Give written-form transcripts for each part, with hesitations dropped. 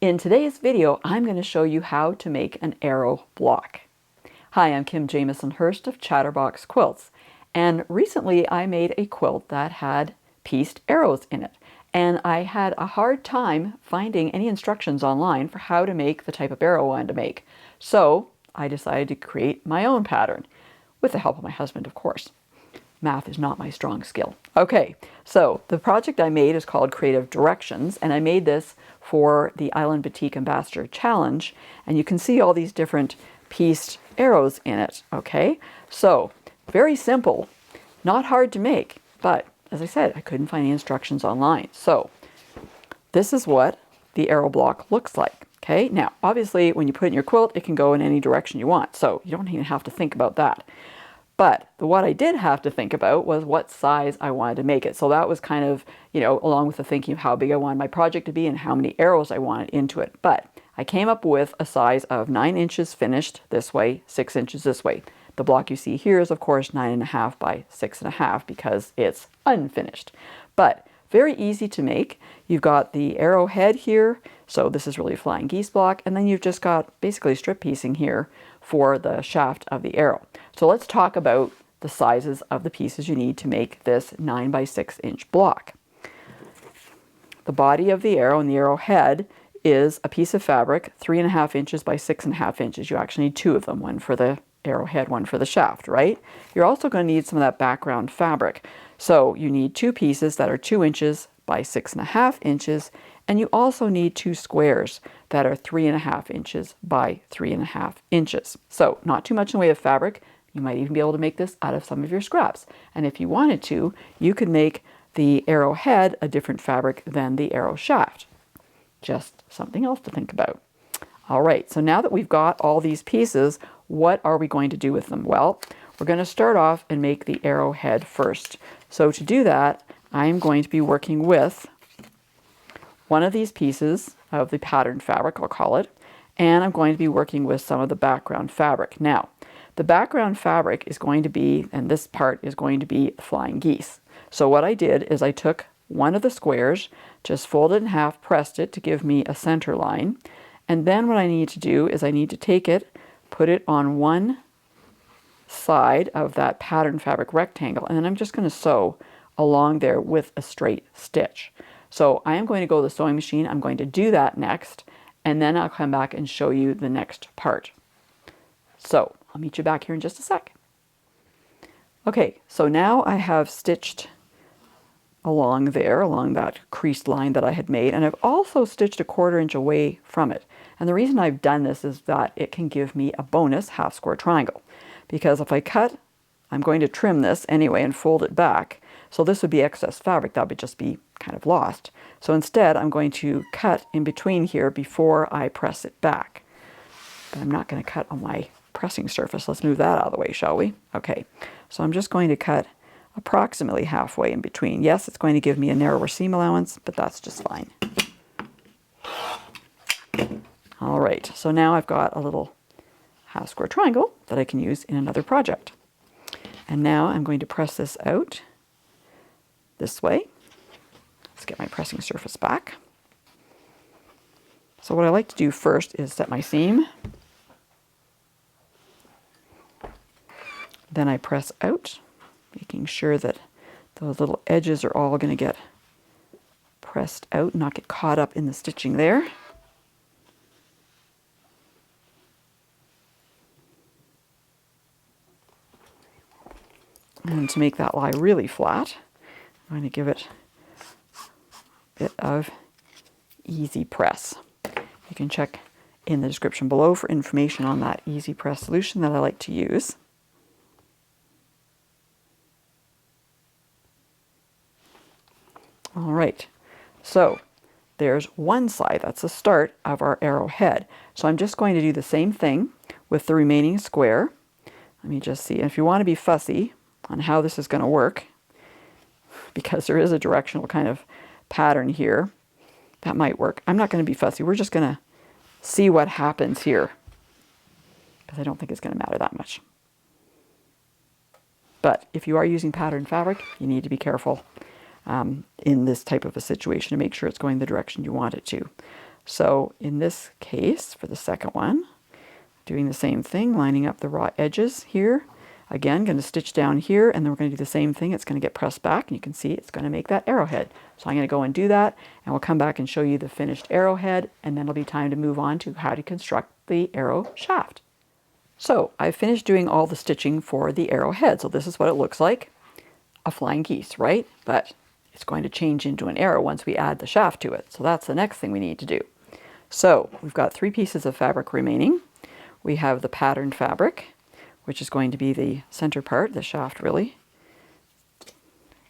In today's video, I'm going to show you how to make an arrow block. Hi, I'm Kim Jamieson Hurst of Chatterbox Quilts, and recently I made a quilt that had pieced arrows in it, and I had a hard time finding any instructions online for how to make the type of arrow I wanted to make. So I decided to create my own pattern, with the help of my husband, of course. Math is not my strong skill. Okay, so the project I made is called Creative Directions, and I made this for the Island Batik Ambassador Challenge, and you can see all these different pieced arrows in it, okay? So, very simple, not hard to make, but as I said, I couldn't find any instructions online. So, this is what the arrow block looks like, okay? Now, obviously, when you put it in your quilt, it can go in any direction you want, so you don't even have to think about that. But what I did have to think about was what size I wanted to make it. So that was kind of, along with the thinking of how big I wanted my project to be and how many arrows I wanted into it. But I came up with a size of 9 inches finished this way, 6 inches this way. The block you see here is, of course, 9.5 by 6.5 because it's unfinished. But very easy to make. You've got the arrow head here, so this is really a flying geese block, and then you've just got basically strip piecing here for the shaft of the arrow. So let's talk about the sizes of the pieces you need to make this 9 by 6 inch block. The body of the arrow and the arrow head is a piece of fabric, 3.5 inches by 6.5 inches. You actually need 2 of them, one for the arrowhead, one for the shaft, right? You're also going to need some of that background fabric. So you need 2 pieces that are 2 inches by 6.5 inches, and you also need 2 squares that are 3.5 inches by 3.5 inches. So not too much in the way of fabric. You might even be able to make this out of some of your scraps. And if you wanted to, you could make the arrow head a different fabric than the arrow shaft. Just something else to think about. All right, so now that we've got all these pieces, what are we going to do with them? Well, we're going to start off and make the arrow head first. So to do that, I'm going to be working with one of these pieces of the patterned fabric, I'll call it, and I'm going to be working with some of the background fabric. Now, the background fabric is going to be, and this part is going to be flying geese. So what I did is I took one of the squares, just folded it in half, pressed it to give me a center line, and then what I need to do is I need to take it, put it on one side of that patterned fabric rectangle, and then I'm just going to sew along there with a straight stitch. So I am going to go to the sewing machine. I'm going to do that next, and then I'll come back and show you the next part. So I'll meet you back here in just a sec. Okay, so now I have stitched along there, along that creased line that I had made, and I've also stitched a 1/4 inch away from it. And the reason I've done this is that it can give me a bonus half square triangle. Because if I cut, I'm going to trim this anyway and fold it back. So this would be excess fabric, that would just be kind of lost. So instead, I'm going to cut in between here before I press it back. But I'm not going to cut on my pressing surface. Let's move that out of the way, shall we? Okay, so I'm just going to cut approximately halfway in between. Yes, it's going to give me a narrower seam allowance, but that's just fine. All right, so now I've got a little half square triangle that I can use in another project. And now I'm going to press this out this way. Let's get my pressing surface back. So what I like to do first is set my seam. Then I press out, making sure that those little edges are all going to get pressed out and not get caught up in the stitching there. And to make that lie really flat, I'm going to give it a bit of easy press. You can check in the description below for information on that easy press solution that I like to use. All right, so there's one side, that's the start of our arrow head. So I'm just going to do the same thing with the remaining square. Let me just see, and if you want to be fussy on how this is going to work, because there is a directional kind of pattern here, that might work. I'm not going to be fussy. We're just going to see what happens here, because I don't think it's going to matter that much. But if you are using patterned fabric, you need to be careful in this type of a situation to make sure it's going the direction you want it to. So in this case, for the second one, doing the same thing, lining up the raw edges here. Again, going to stitch down here, and then we're going to do the same thing. It's going to get pressed back, and you can see it's going to make that arrowhead. So I'm going to go and do that, and we'll come back and show you the finished arrowhead, and then it'll be time to move on to how to construct the arrow shaft. So I've finished doing all the stitching for the arrowhead. So this is what it looks like. A flying geese, right? But it's going to change into an arrow once we add the shaft to it. So that's the next thing we need to do. So we've got 3 pieces of fabric remaining. We have the patterned fabric, which is going to be the center part, the shaft really.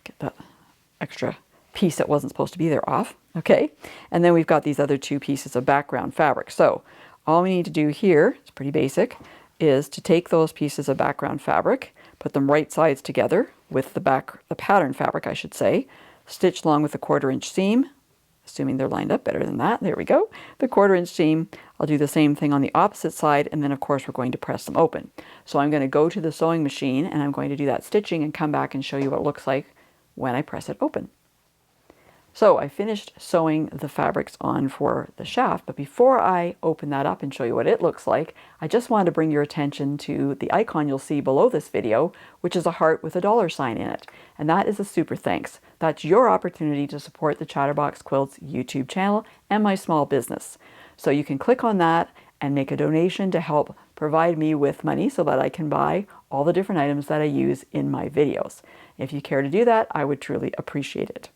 Get that extra piece that wasn't supposed to be there off. Okay, and then we've got these other 2 pieces of background fabric. So all we need to do here, it's pretty basic, is to take those pieces of background fabric, put them right sides together with the pattern fabric, I should say, stitch along with a 1/4 inch seam, assuming they're lined up better than that. There we go. The 1/4 inch seam. I'll do the same thing on the opposite side, and then of course we're going to press them open. So I'm going to go to the sewing machine and I'm going to do that stitching and come back and show you what it looks like when I press it open. So I finished sewing the fabrics on for the shaft, but before I open that up and show you what it looks like, I just wanted to bring your attention to the icon you'll see below this video, which is a heart with a $sign in it. And that is a super thanks. That's your opportunity to support the Chatterbox Quilts YouTube channel and my small business. So you can click on that and make a donation to help provide me with money so that I can buy all the different items that I use in my videos. If you care to do that, I would truly appreciate it.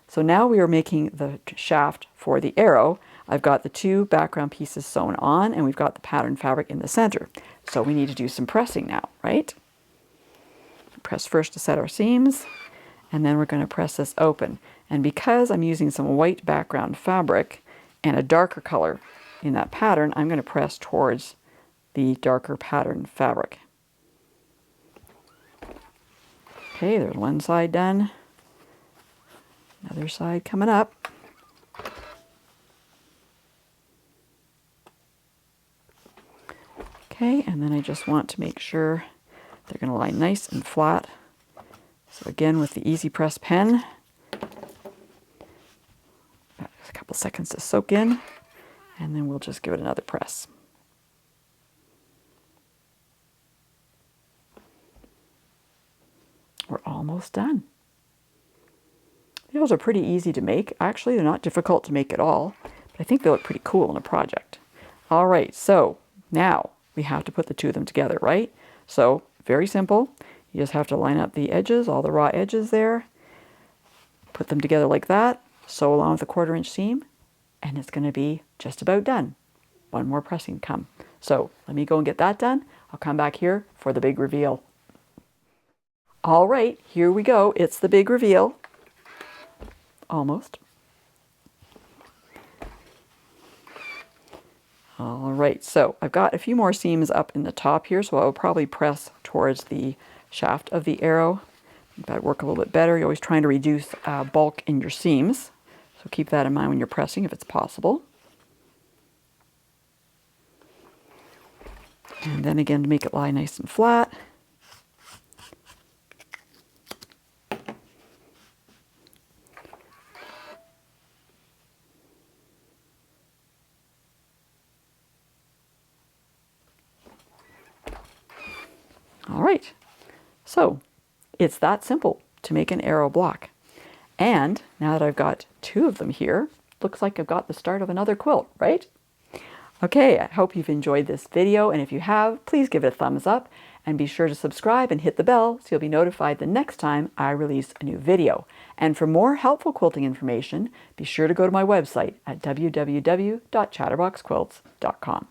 So now we are making the shaft for the arrow. I've got the 2 background pieces sewn on, and we've got the pattern fabric in the center. So we need to do some pressing now, right? Press first to set our seams, and then we're going to press this open. And because I'm using some white background fabric and a darker color in that pattern, I'm going to press towards the darker pattern fabric. Okay, there's one side done. Another side coming up. Okay, and then I just want to make sure they're going to lie nice and flat. So again, with the Easy Press pen, a couple seconds to soak in, and then we'll just give it another press. We're almost done. Those are pretty easy to make. Actually, they're not difficult to make at all, but I think they look pretty cool in a project. All right, so now we have to put the 2 of them together, right? So very simple. You just have to line up the edges, all the raw edges there, put them together like that, sew along with a 1/4 inch seam, and it's going to be just about done. One more pressing to come. So let me go and get that done. I'll come back here for the big reveal. All right, here we go. It's the big reveal. Almost. All right, so I've got a few more seams up in the top here, so I'll probably press towards the shaft of the arrow. That'd work a little bit better. You're always trying to reduce bulk in your seams, so keep that in mind when you're pressing if it's possible. And then again, to make it lie nice and flat. All right, so it's that simple to make an arrow block. And now that I've got 2 of them here, looks like I've got the start of another quilt, right? Okay, I hope you've enjoyed this video, and if you have, please give it a thumbs up and be sure to subscribe and hit the bell so you'll be notified the next time I release a new video. And for more helpful quilting information, be sure to go to my website at www.chatterboxquilts.com.